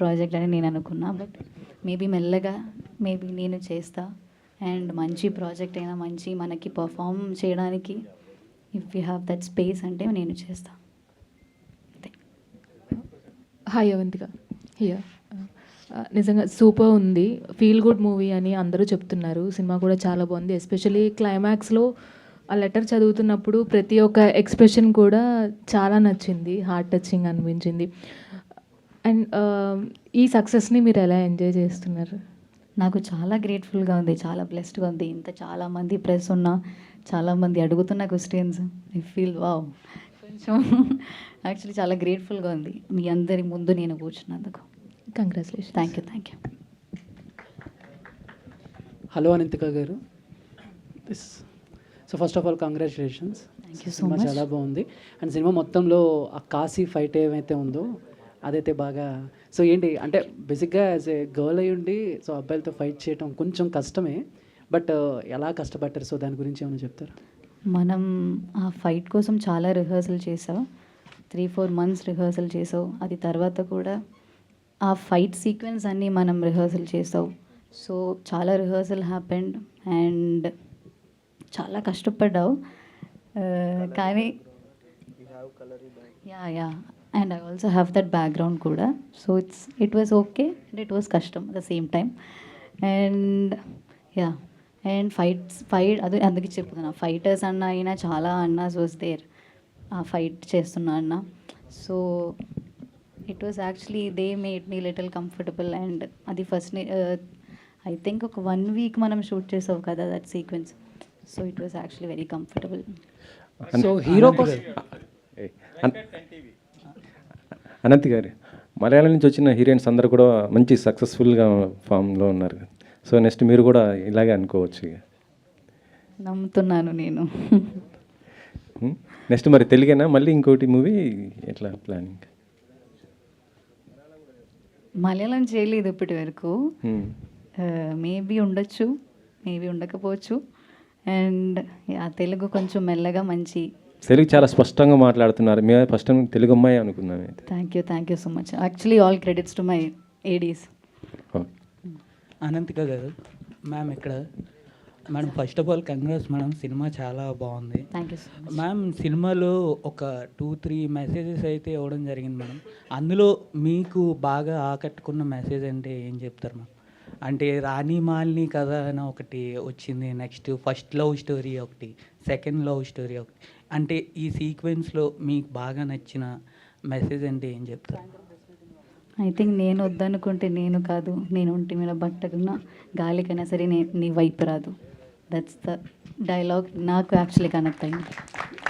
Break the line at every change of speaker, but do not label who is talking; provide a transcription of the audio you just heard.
Project అని నేను అనుకున్నా. బట్ మేబీ మెల్లగా నేను చేస్తా. అండ్ మంచి ప్రాజెక్ట్ అయినా మంచి మనకి పర్ఫామ్ చేయడానికి if you have that space అంటే నేను చేస్తా.
Hi Avantika here. నిజంగా సూపర్ ఉంది, ఫీల్ గుడ్ మూవీ అని అందరూ చెప్తున్నారు. సినిమా కూడా చాలా బాగుంది. ఎస్పెషలీ క్లైమాక్స్లో ఆ లెటర్ చదువుతున్నప్పుడు ప్రతి ఒక్క ఎక్స్ప్రెషన్ కూడా చాలా నచ్చింది, హార్ట్ టచింగ్ అనిపించింది. అండ్ ఈ సక్సెస్ని మీరు ఎలా ఎంజాయ్ చేస్తున్నారు?
నాకు చాలా గ్రేట్ఫుల్గా ఉంది, చాలా బ్లెస్డ్గా ఉంది. ఇంత చాలామంది ప్రెస్ ఉన్నా, చాలామంది అడుగుతున్న క్వశ్చన్స్, ఐ ఫీల్ వావ్. కొంచెం యాక్చువల్లీ చాలా గ్రేట్ఫుల్గా ఉంది మీ అందరి ముందు నేను కూర్చున్నందుకు.
Congratulation.
Thank you.
Hello Ananthika garu. So first of all congratulations.
Thank you so
cinema
much.
చాలా బాగుంది. అండ్ సినిమా మొత్తంలో ఆ కాశీ ఫైట్ ఏమైతే ఉందో అదైతే బాగా, సో ఏంటి అంటే బేసిక్గా యాజ్ ఏ గర్ల్ అయ్యి ఉండి సో అబ్బాయిలతో ఫైట్ చేయడం కొంచెం కష్టమే, బట్ ఎలా కష్టపడ్డారు, సో దాని గురించి ఏమైనా చెప్తారు?
మనం ఆ ఫైట్ కోసం చాలా రిహర్సల్ చేసావు, 3-4 months రిహర్సల్ చేసావు. అది తర్వాత కూడా ఆ ఫైట్ సీక్వెన్స్ అన్నీ మనం రిహర్సల్ చేసావు. సో చాలా రిహర్సల్ హ్యాపెండ్ అండ్ చాలా కష్టపడ్డావు. కానీ yeah and I also have that background కూడా. So it was okay and it was కష్టం at the same time. And yeah and fight అది అందుకే చెప్తున్నా, ఫైటర్స్ అన్న అయినా చాలా అన్నాస్ వాజ్ దేర్ ఆ ఫైట్ చేస్తున్నా అన్న. So it was actually they made me little comfortable. And అది ఫస్ట్ ఐ థింక్ ఒక 1 week మనం షూట్ చేసావు కదా that sequence. So it was actually very comfortable.
So hero కోసం
అనంతి గారు, మలయాళం నుంచి వచ్చిన హీరోయిన్స్ అందరూ కూడా మంచి సక్సెస్ఫుల్గా ఫామ్లో ఉన్నారు. సో నెక్స్ట్ మీరు కూడా ఇలాగే అనుకోవచ్చు.
నమ్ముతున్నాను నేను.
నెక్స్ట్ మరి తెలుగేనా మళ్ళీ ఇంకోటి మూవీ ఎట్లా ప్లానింగ్?
మలయాళం చేయలేదు ఇప్పటి వరకు. మేబీ ఉండొచ్చు, మేబీ ఉండకపోవచ్చు. అండ్ తెలుగు కొంచెం మెల్లగా మంచి.
తెలుగు చాలా స్పష్టంగా మాట్లాడుతున్నారు. మేము ఫస్ట్ టైం తెలుగు అమ్మాయి అనుకున్నాను.
Thank you so much. Actually all credits to my Aedes.
Ananthika గారు, మ్యామ్ ఇక్కడ madam first of all congrats madam, cinema చాలా బాగుంది.
Thank you so much.
Ma'am సినిమాలో ఒక 2-3 మెసేజెస్ అయితే ఇవ్వడం జరిగింది మేడం. అందులో మీకు బాగా ఆకట్టుకున్న మెసేజ్ అంటే ఏం చెప్తారు మ్యామ్? అంటే రాణి మాలిని కథ అని ఒకటి వచ్చింది, నెక్స్ట్ ఫస్ట్ లవ్ స్టోరీ ఒకటి, సెకండ్ లవ్ స్టోరీ ఒకటి. అంటే ఈ సీక్వెన్స్లో మీకు బాగా నచ్చిన మెసేజ్ అంటే ఏం చెప్తారు?
ఐ థింక్ నేను వద్దనుకుంటే నేను కాదు, నేను ఒంటి మీద బట్టకున్నా గాలికైనా సరే నీ వైపు రాదు. దట్స్ ద డైలాగ్ నాకు యాక్చువల్లీ కనెక్ట్ అయింది.